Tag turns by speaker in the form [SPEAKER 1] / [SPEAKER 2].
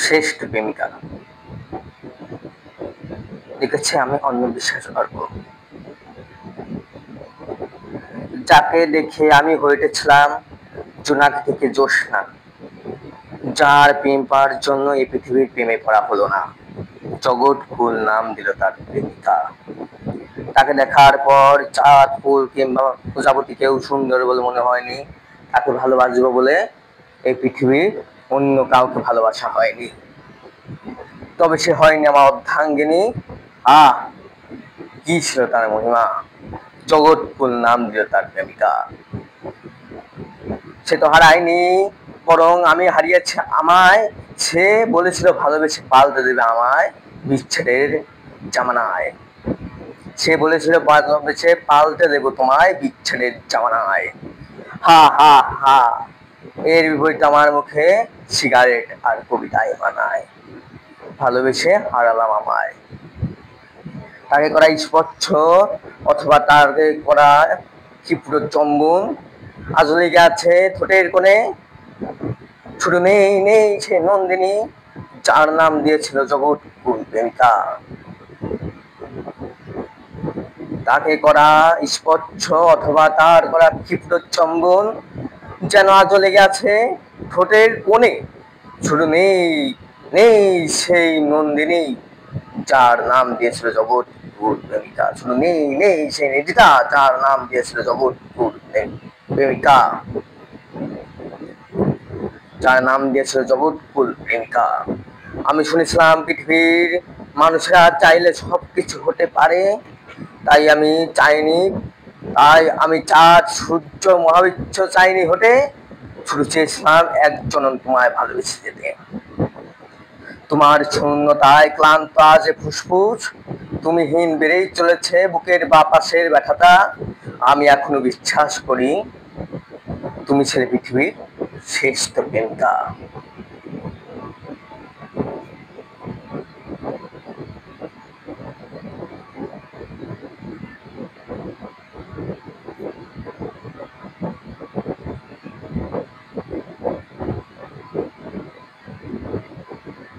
[SPEAKER 1] শ্রেষ্ঠ প্রেমিকা লিখেছে আমি অন্য বিশ্বাস করব, যাকে দেখে আমি হইতেছিলাম জোনাক থেকে জ্যোৎস্না, যার প্রেম পাওয়ার জন্য এই পৃথিবীর প্রেমে পড়া হলো না, জগৎ ফুল নাম দিল তার প্রেমিকা। তাকে দেখার পর চাঁদ ফুল কিংবা প্রজাপতিকেও সুন্দর বলে মনে হয়নি, তাকে ভালোবাসবো বলে এই পৃথিবীর অন্য কাউকে ভালোবাসা হয়নি। তবে সে হয়নি আমার অর্ধাঙ্গিনী। আহ, কি ছিল তার মহিমা, জগৎ ফুল নাম দিল তার প্রেমিকা। সে তো হারায়নি, বরং আমি হারিয়েছি আমায়। সে বলেছিল ভালোবেসে পাল্টে দেবে আমায় বিচ্ছেদের জামানায়। সে বলেছিল ভালোবেসে পাল্টে দেবো তোমায় বিচ্ছেদের জামানায়। হা হা হা, এর বিপরীতে আমার মুখে সিগারেট আর কবিতায় মানায়। ভালোবেসে হারালাম আমায়। তাকে করা স্পর্শ অথবা তাকে করা ক্ষিপ্র চম্বন আজ লেগে আছে ঠোঁটের কোণে। ছোট নেই নেই সে নন্দিনী, যার নাম দিয়েছিল জগৎ ফুল প্রেমিকা। তাকে করা স্পর্শ অথবা তার করা ক্ষিপ্র চম্বন যেন আজ লেগে আছে ঠোঁটের কোণে। ছোট নেই নেই সেই নন্দিনী, যার নাম দিয়েছিল জগৎ ফুল প্রেমিকা। ছোট নেই নেই সেই নিধিতা, যার নাম দিয়েছিল জগৎ ফুল প্রেমিকা, যার নাম দিয়েছিল জগৎ ফুল প্রেমিকা। আমি শুনেছিলাম পৃথিবীর মানুষেরা চাইলে সবকিছু হতে পারে, তাই আমি চাইনি। তাই আমি চাঁদ সূর্য মহাবিশ্ব চাইনি হতে, শুধু চেয়েছিলাম একজন তোমায় ভালোবেসে যেতে। তোমার শূন্যতায় ক্লান্ত আজ ফুসফুস, তুমি হীন বেড়েই চলেছে বুকের বা পাশের ব্যথাটা। আমি এখনো বিশ্বাস করি তুমি ছেলে পৃথিবীর শ্রেষ্ঠ প্রেমিকা।